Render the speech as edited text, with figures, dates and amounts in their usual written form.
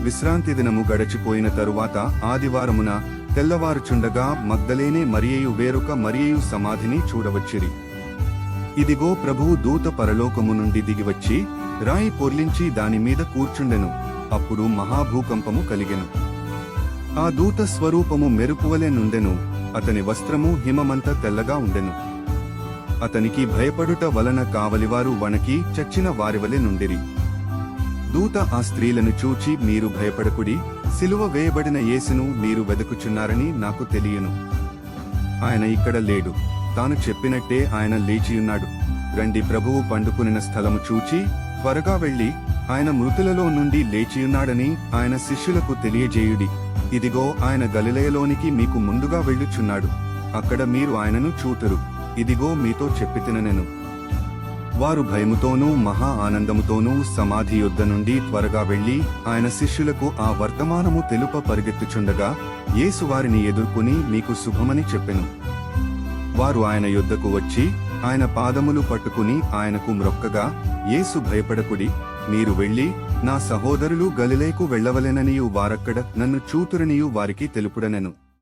విశ్రాంతి దినము గడచిపోయిన తరువాత ఆదివారమున తెల్లవారుచుండగా మగ్దలేనే మరియయు వేరొక మరియయు సమాధిని చూడవచ్చిరి. ఇదిగో ప్రభువు దూత పరలోకము నుండి దిగివచ్చి రాయి పొర్లించి దానిమీద కూర్చుండెను. అప్పుడు మహాభూకంపము కలిగెను. ఆ దూత స్వరూపము మెరుపువలె నుండెను. అతని వస్త్రము హిమమంత తెల్లగా ఉండెను. అతనికి భయపడుట వలన కావలివారు వణకి చచ్చిన వారివలె నుండిరి. దూత ఆ స్త్రీలను చూచి, మీరు భయపడకుడి, సిలువ వేయబడిన యేసును మీరు వెదకుచున్నారని నాకు తెలియను. ఆయన ఇక్కడ లేడు, తాను చెప్పినట్టే ఆయన లేచియున్నాడు. రండి, ప్రభువు పండుకునిన స్థలము చూచి త్వరగా వెళ్లి ఆయన మృతులలో నుండి లేచియున్నాడని ఆయన శిష్యులకు తెలియజేయుడి. ఇదిగో ఆయన గలిలయలోనికి మీకు ముందుగా వెళ్ళుచున్నాడు, అక్కడ మీరు ఆయనను చూతురు. ఇదిగో మీతో చెప్పితినెను. వారు భయముతోనూ మహా ఆనందముతోనూ సమాధి యొద్ద నుండి త్వరగా వెళ్లి ఆయన శిష్యులకు ఆ వర్తమానము తెలుప పరిగెత్తుచుండగా యేసు వారిని ఎదుర్కొని, మీకు శుభమని చెప్పెను. వారు ఆయన యొద్దకు వచ్చి ఆయన పాదములు పట్టుకుని ఆయనకు మ్రొక్కగా, యేసు భయపడకుడి, మీరు వెళ్లి నా సహోదరులు గలిలయకు వెళ్లవలెననియు వారక్కడ నన్ను చూతురనియు వారికి తెలుపుడనెను.